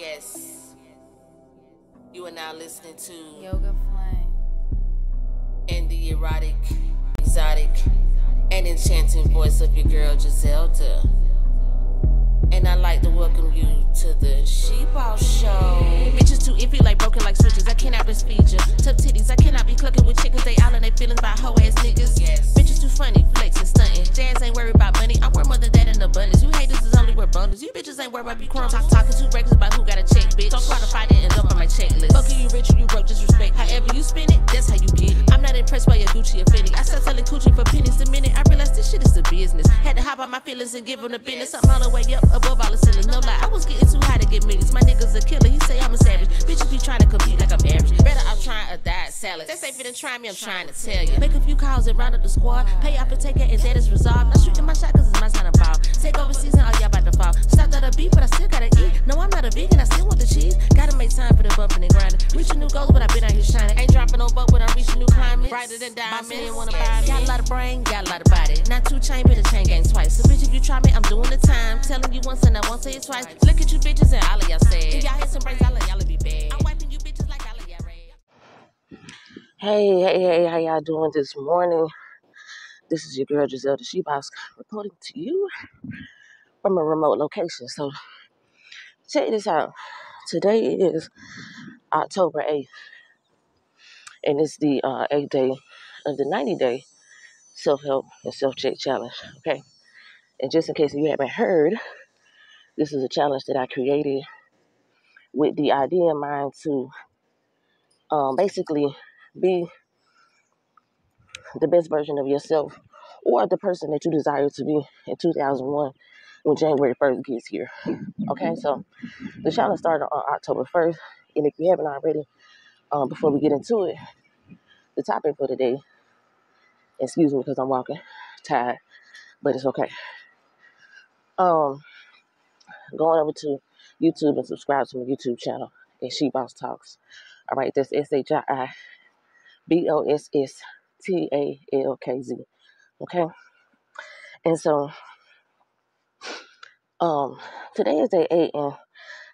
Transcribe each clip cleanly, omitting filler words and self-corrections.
Yes, you are now listening to Yoga Flame. and the erotic, exotic, and enchanting voice of your girl Giselda. And I'd like to welcome you to the Shiibosstalkz show. Bitches too iffy like broken like switches. I cannot breastfeed you. Tough titties, I cannot be clucking with chickens. They all in their feelings about hoe ass niggas. Yes. Bitches too funny, flexing, stunting. Jazz ain't worried about money. I work more than that in abundance. You haters is only worth bundles. You bitches ain't worried about be crumbs. Talking too reckless about who got a check, bitch. Don't try to fight it and dump on my checklist. Fuck you rich or you broke, just respect. However you spend it, that's how you get it. I'm not impressed by your Gucci or Fendi. I start selling coochie for pennies a minute. I realized this shit is the business. Had to hop out my feelings and give them the business. I'm all the way up above all the ceilings. No lie, I was getting too high to get millions. My nigga's a killer, he say I'm a savage. Bitches be trying to compete like I'm average. Better I'm trying a diet salad. That's safer than trying me, I'm trying to tell you. Make a few calls and round up the squad. Pay off and take it and that is resolved. Not shooting my shot cause it's my time to ball. Take over season, all y'all about to fall. Stopped at a beat, but I still gotta eat. No, I'm not a vegan, I still want the cheese. Gotta make time for the bumping and grinding. Reaching new goals, but I've been out here shining. Ain't dropping no boat, but I'm reaching new climates. Brighter than diamonds, didn't wanna buy me. Got a lot of brain, got a lot of body. Not two chain, but a chain gang twice. So bitch, if you try me, I'm doing the time. Telling you once and I won't say it twice. Look at you bitches and all of y'all sad. If y'all hit some brains, all of y'all be bad. I'm wiping you bitches like all of y'all red. Hey, how y'all doing this morning? This is your girl Giselda Shiibosstalkz reporting to you from a remote location. So check this out. Today is October 8th, and it's the 8th day of the 90-day self-help and self-check challenge, okay? And just in case you haven't heard, this is a challenge that I created with the idea in mind to basically be the best version of yourself or the person that you desire to be in 2001 when January 1st gets here. Okay, so the challenge started on October 1st. And if you haven't already, before we get into it, the topic for today, excuse me because I'm walking, tired, but it's okay. Going over to YouTube and subscribe to my YouTube channel at Shiibosstalkz. All right, that's SHIIBOSSTALKZ. Okay, and so today is day 8, and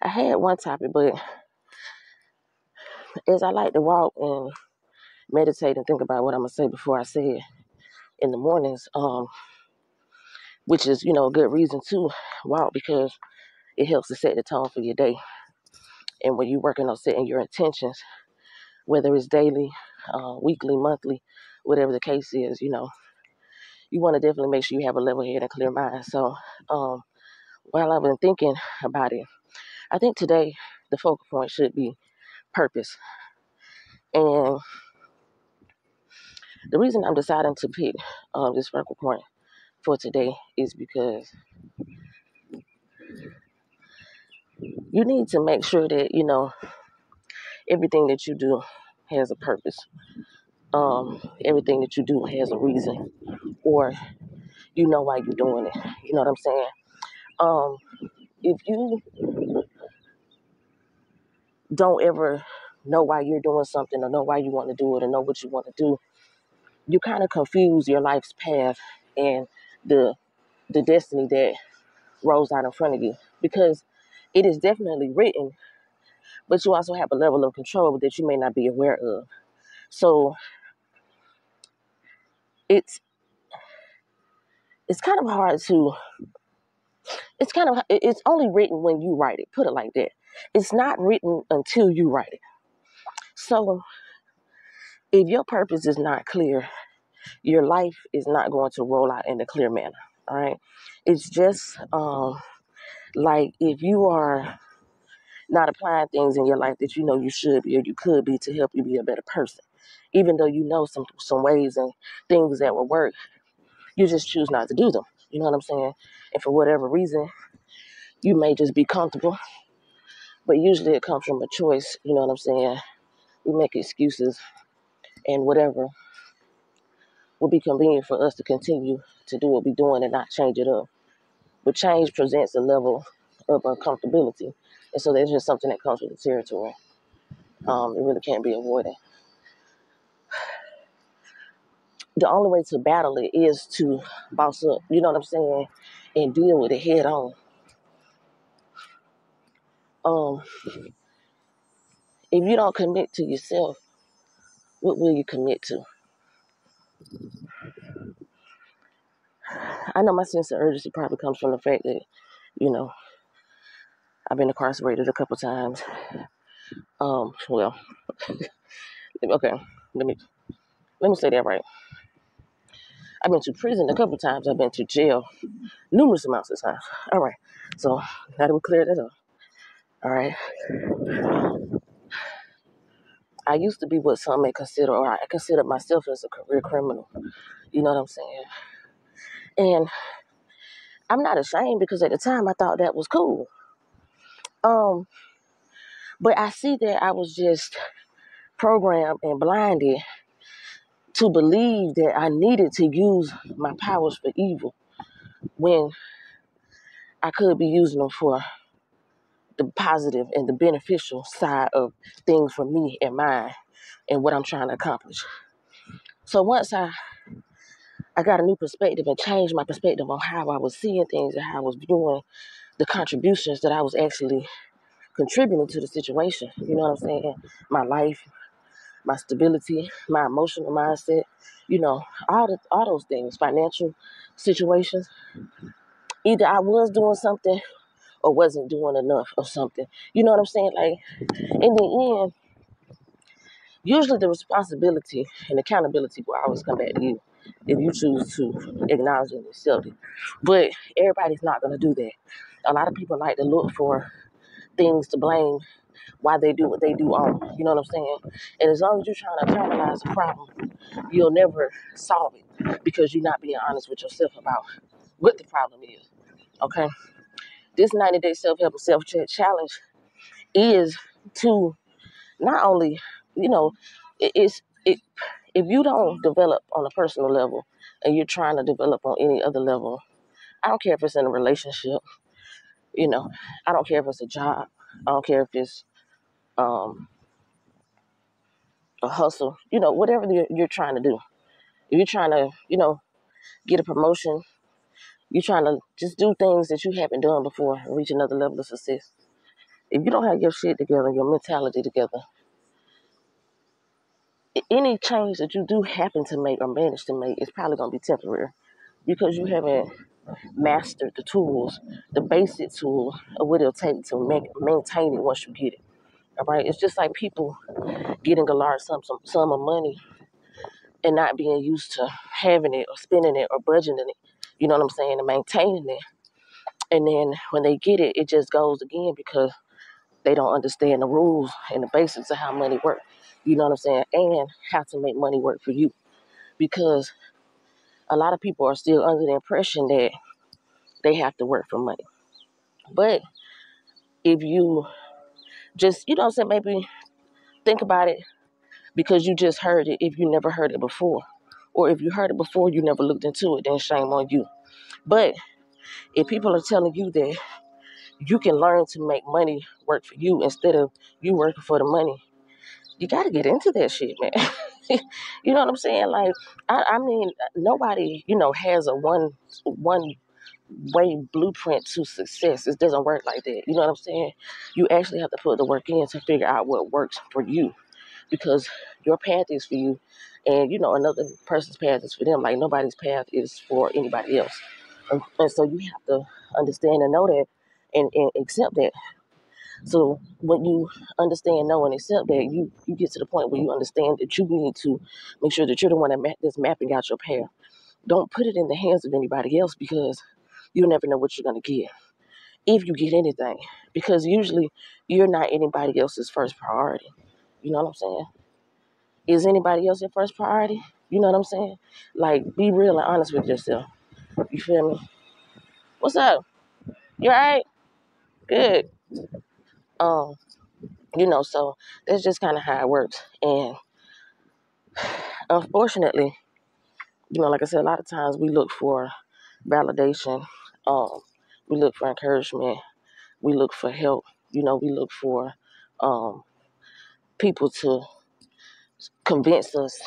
I had one topic, but as I like to walk and meditate and think about what I'm gonna say before I say it in the mornings, which is a good reason to walk because it helps to set the tone for your day. And when you're working on setting your intentions, whether it's daily, weekly, monthly, whatever the case is, you want to definitely make sure you have a level head and clear mind. So while I've been thinking about it, I think today the focal point should be purpose. And the reason I'm deciding to pick this focal point for today is because you need to make sure that, everything that you do has a purpose. Everything that you do has a reason, or you know why you're doing it. You know what I'm saying? If you don't ever know why you're doing something or know why you want to do it or know what you want to do, you kind of confuse your life's path and the destiny that rolls out in front of you, because it is definitely written, but you also have a level of control that you may not be aware of. So it's kind of hard to, it's only written when you write it, put it like that. It's not written until you write it. So if your purpose is not clear, your life is not going to roll out in a clear manner. All right. It's just like if you are not applying things in your life that you know you should be or you could be to help you be a better person, even though you know some ways and things that will work, you just choose not to do them. You know what I'm saying? And for whatever reason, you may just be comfortable, but usually it comes from a choice. You know what I'm saying? We make excuses and whatever will be convenient for us to continue to do what we're doing and not change it up. But change presents a level of uncomfortability. And so there's just something that comes with the territory. It really can't be avoided. The only way to battle it is to boss up, you know what I'm saying, and deal with it head on. Um, if you don't commit to yourself, what will you commit to? I know my sense of urgency probably comes from the fact that, you know, I've been incarcerated a couple times. Well, okay, let me say that right. I've been to prison a couple times. I've been to jail numerous amounts of times. All right, so now that we clear that up. All right, I used to be what some may consider, or I consider myself as a career criminal. You know what I'm saying? And I'm not ashamed because at the time I thought that was cool. But I see that I was just programmed and blinded to believe that I needed to use my powers for evil when I could be using them for the positive and the beneficial side of things for me and mine and what I'm trying to accomplish. So once I got a new perspective and changed my perspective on how I was seeing things and how I was viewing the contributions that I was actually contributing to the situation. You know what I'm saying? My life, my stability, my emotional mindset, all those things, financial situations. Either I was doing something or wasn't doing enough of something. You know what I'm saying? Like, in the end, usually the responsibility and accountability will always come back to you if you choose to acknowledge and accept it. But everybody's not going to do that. A lot of people like to look for things to blame why they do what they do on. You know what I'm saying? And as long as you're trying to internalize the problem, you'll never solve it because you're not being honest with yourself about what the problem is. Okay? This 90-day self-help and self-check challenge is to not only, you know, if you don't develop on a personal level and you're trying to develop on any other level, I don't care if it's in a relationship, I don't care if it's a job, I don't care if it's a hustle, whatever you're trying to do. If you're trying to, get a promotion, you're trying to just do things that you haven't done before and reach another level of success. If you don't have your shit together, your mentality together, any change that you do happen to make or manage to make is probably going to be temporary because you haven't mastered the tools, the basic tools of what it'll take to maintain it once you get it. All right? It's just like people getting a large sum of money and not being used to having it or spending it or budgeting it, you know what I'm saying, and maintaining it. And then when they get it, it just goes again because they don't understand the rules and the basics of how money works. You know what I'm saying? And how to make money work for you. Because a lot of people are still under the impression that they have to work for money. But if you just, maybe think about it because you just heard it if you never heard it before. Or if you heard it before, you never looked into it, then shame on you. But if people are telling you that you can learn to make money work for you instead of you working for the money, you got to get into that shit, man. You know what I'm saying? Like, I mean, nobody, has a one way blueprint to success. It doesn't work like that. You know what I'm saying? You actually have to put the work in to figure out what works for you because your path is for you and, another person's path is for them. Like, nobody's path is for anybody else. And so you have to understand and know that and accept that. So when you understand, know, and accept that, you get to the point where you understand that you need to make sure that you're the one that's mapping out your path. Don't put it in the hands of anybody else because you'll never know what you're going to get if you get anything. Because usually you're not anybody else's first priority. You know what I'm saying? Is anybody else your first priority? You know what I'm saying? Like, be real and honest with yourself. You feel me? What's up? You all right? Good. So that's just kind of how it works. And unfortunately, like I said, a lot of times we look for validation. We look for encouragement. We look for help. We look for people to convince us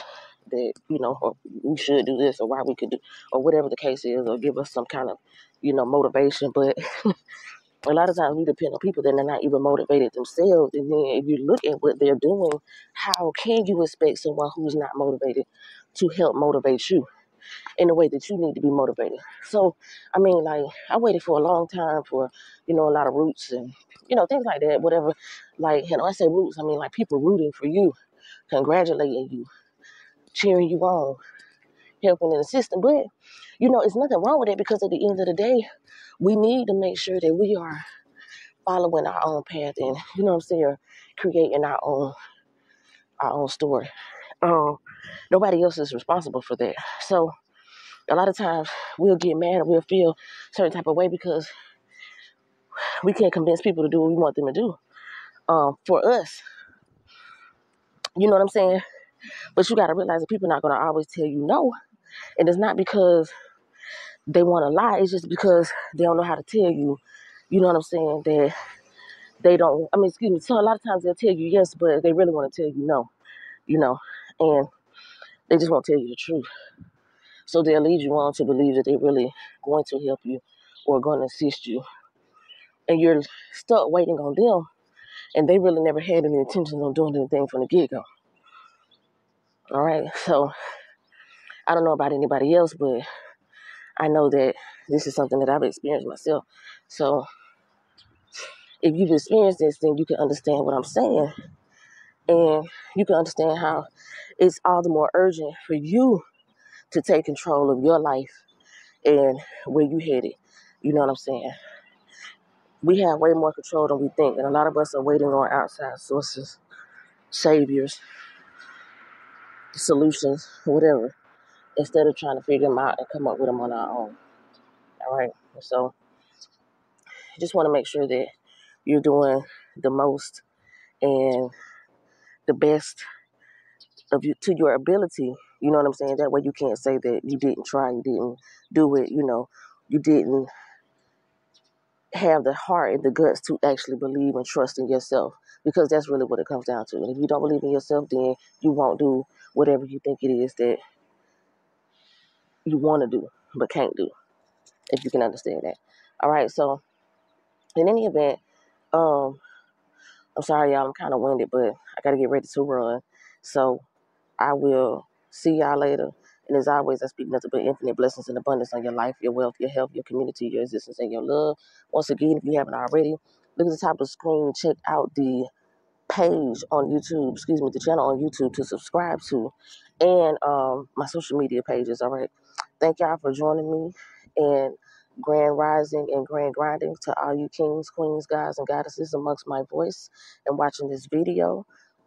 that, or we should do this or why we could do, or whatever the case is, or give us some kind of, motivation. But A lot of times we depend on people that are not even motivated themselves. And then if you look at what they're doing, how can you expect someone who's not motivated to help motivate you in the way that you need to be motivated? So, I mean, like, I waited for a long time for, a lot of roots and, things like that, whatever. Like, I say roots, I mean, like, people rooting for you, congratulating you, cheering you on, helping and assisting. But, it's nothing wrong with it, because at the end of the day, we need to make sure that we are following our own path and, creating our own story. Nobody else is responsible for that. So a lot of times we'll get mad or we'll feel certain type of way because we can't convince people to do what we want them to do for us. You know what I'm saying? But you got to realize that people are not going to always tell you no. And it's not because they want to lie. It's just because they don't know how to tell you, you know what I'm saying, that they don't, so a lot of times they'll tell you yes, but they really want to tell you no, and they just won't tell you the truth. So they'll lead you on to believe that they're really going to help you or going to assist you. And you're stuck waiting on them, and they really never had any intentions on doing anything from the get-go. All right, so I don't know about anybody else, but I know that this is something that I've experienced myself. So if you've experienced this, then you can understand what I'm saying. And you can understand how it's all the more urgent for you to take control of your life and where you headed. You know what I'm saying? We have way more control than we think. And a lot of us are waiting on outside sources, saviors, solutions, whatever, instead of trying to figure them out and come up with them on our own. All right? So I just want to make sure that you're doing the most and the best of you to your ability. You know what I'm saying? That way you can't say that you didn't try, you didn't do it, you didn't have the heart and the guts to actually believe and trust in yourself, because that's really what it comes down to. And if you don't believe in yourself, then you won't do whatever you think it is that you want to do but can't do, if you can understand that. All right, so in any event, I'm sorry, y'all, I'm kind of winded, but I got to get ready to run. So I will see y'all later. And as always, I speak nothing but infinite blessings and abundance on your life, your wealth, your health, your community, your existence, and your love. Once again, if you haven't already, look at the top of the screen, check out the page on YouTube, the channel on YouTube to subscribe to, and my social media pages, all right? Thank y'all for joining me, and grand rising and grand grinding to all you kings, queens, gods, and goddesses amongst my voice and watching this video.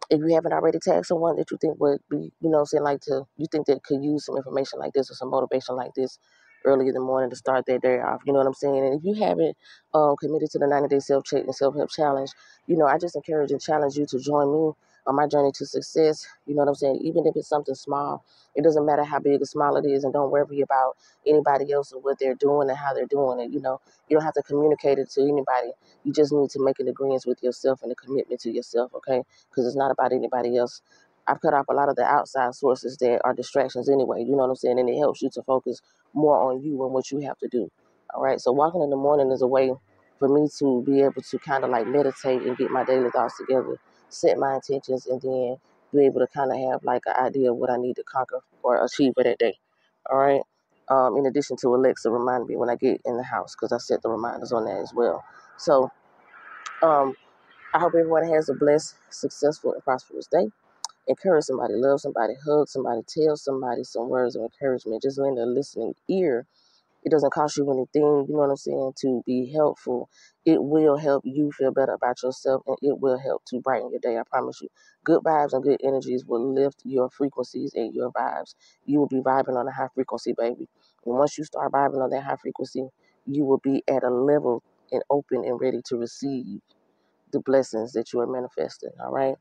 If you haven't already, tagged someone that you think would be, you think that could use some information like this or some motivation like this early in the morning to start their day off. You know what I'm saying? And if you haven't committed to the 90-day self-check and self-help challenge, I just encourage and challenge you to join me on my journey to success. You know what I'm saying? Even if it's something small, it doesn't matter how big or small it is, and don't worry about anybody else and what they're doing and how they're doing it. You don't have to communicate it to anybody. You just need to make an agreement with yourself and a commitment to yourself, okay? Because it's not about anybody else. I've cut off a lot of the outside sources that are distractions anyway, you know what I'm saying? And it helps you to focus more on you and what you have to do. All right, so walking in the morning is a way for me to be able to kind of like meditate and get my daily thoughts together, set my intentions, and then be able to kind of have like an idea of what I need to conquer or achieve for that day. All right. In addition to Alexa reminding me when I get in the house, because I set the reminders on that as well. So I hope everyone has a blessed, successful, and prosperous day. Encourage somebody, love somebody, hug somebody, tell somebody some words of encouragement. Just lend a listening ear. It doesn't cost you anything, you know what I'm saying, to be helpful. It will help you feel better about yourself, and it will help to brighten your day, I promise you. Good vibes and good energies will lift your frequencies and your vibes. You will be vibing on a high frequency, baby. And once you start vibing on that high frequency, you will be at a level and open and ready to receive the blessings that you are manifesting, all right?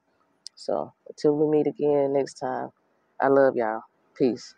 So until we meet again next time, I love y'all. Peace.